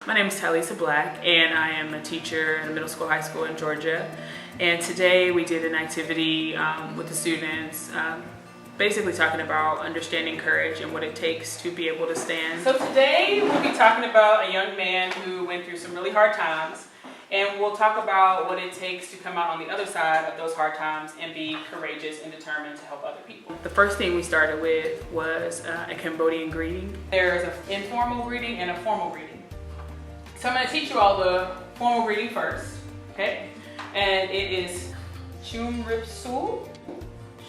My name is Talisa Black, and I am a teacher in a middle school, high school in Georgia. And today we did an activity with the students, basically talking about understanding courage and what it takes to be able to stand. So today we'll be talking about a young man who went through some really hard times, and we'll talk about what it takes to come out on the other side of those hard times and be courageous and determined to help other people. The first thing we started with was a Cambodian greeting. There's an informal greeting and a formal greeting. So I'm going to teach you all the formal greeting first, okay? And it is Chum Rip Su.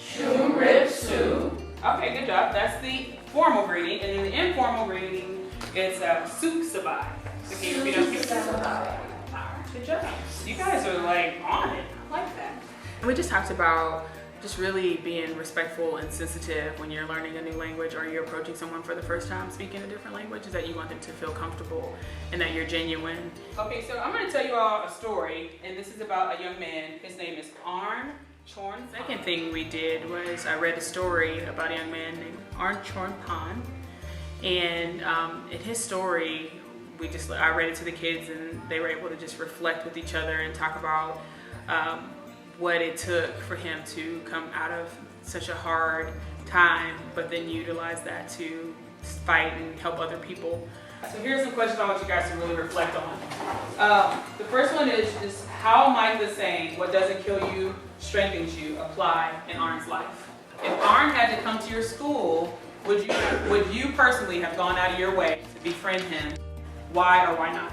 Chum Rip Su. Okay, good job. That's the formal greeting. And then the informal greeting is Suk Sabai. So can you repeat that? Good job. You guys are like on it. I like that. We just talked about just really being respectful and sensitive when you're learning a new language or you're approaching someone for the first time speaking a different language, is that you want them to feel comfortable and that you're genuine. Okay, so I'm going to tell you all a story, and this is about a young man. His name is Arn Chorn. The second thing we did was I read a story about a young man named Arn Chorn Pan, and in his story, I read it to the kids, and they were able to just reflect with each other and talk about what it took for him to come out of such a hard time, but then utilize that to fight and help other people. So here's some questions I want you guys to really reflect on. The first one is how might the saying, "What doesn't kill you strengthens you," apply in Arn's life? If Arn had to come to your school, would you personally have gone out of your way to befriend him? Why or why not?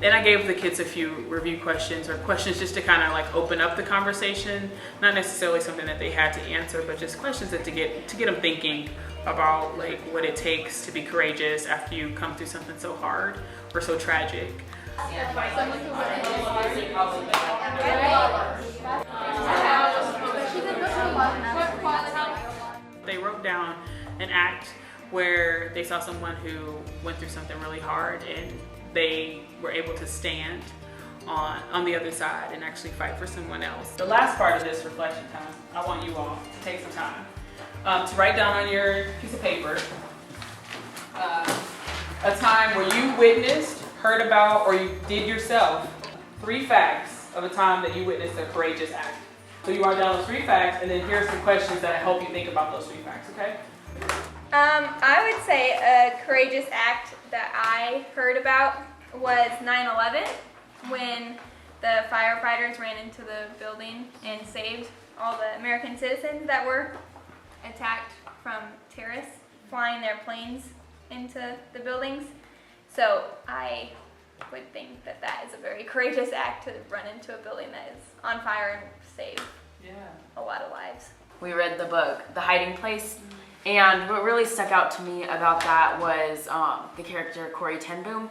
And I gave the kids a few review questions, or questions just to kind of like open up the conversation. Not necessarily something that they had to answer, but just questions that to get them thinking about like what it takes to be courageous after you come through something so hard or so tragic. They wrote down an act where they saw someone who went through something really hard and they were able to stand on the other side and actually fight for someone else. The last part of this reflection time, I want you all to take some time to write down on your piece of paper a time where you witnessed, heard about, or you did yourself 3 facts of a time that you witnessed a courageous act. So you write down those 3 facts, and then here's some questions that help you think about those 3 facts, okay? I would say a courageous act that I heard about was 9/11, when the firefighters ran into the building and saved all the American citizens that were attacked from terrorists flying their planes into the buildings. So I would think that that is a very courageous act, to run into a building that is on fire and save a lot of lives. We read the book, The Hiding Place, and what really stuck out to me about that was the character Corrie ten Boom.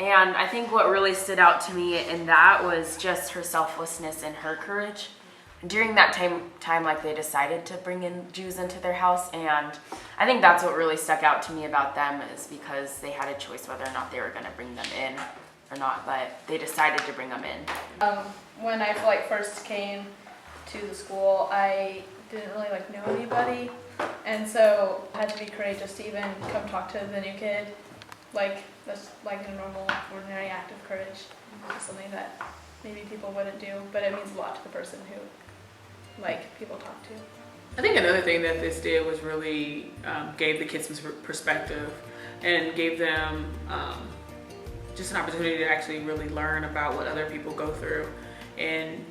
And I think what really stood out to me in that was just her selflessness and her courage. During that time, like, they decided to bring in Jews into their house, and I think that's what really stuck out to me about them, is because they had a choice whether or not they were going to bring them in or not, but they decided to bring them in. When I first came to the school, I didn't really know anybody, and so I had to be courageous to even come talk to the new kid. That's like a normal, ordinary act of courage. It's something that maybe people wouldn't do, but it means a lot to the person who people talk to. I think another thing that this did was really gave the kids some perspective and gave them just an opportunity to actually really learn about what other people go through, and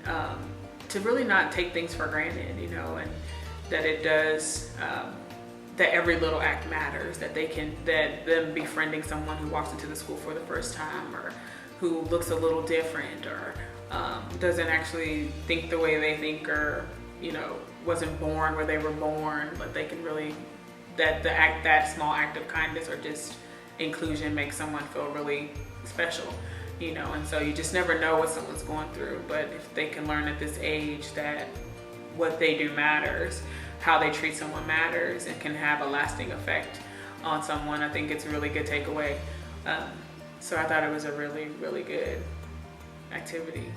to really not take things for granted, and that it does, that every little act matters, that them befriending someone who walks into the school for the first time, or who looks a little different, or doesn't actually think the way they think, or wasn't born where they were born, but they can really, that small act of kindness or just inclusion makes someone feel really special, and so you just never know what someone's going through, but if they can learn at this age that what they do matters, how they treat someone matters, and can have a lasting effect on someone, I think it's a really good takeaway. So I thought it was a really, really good activity.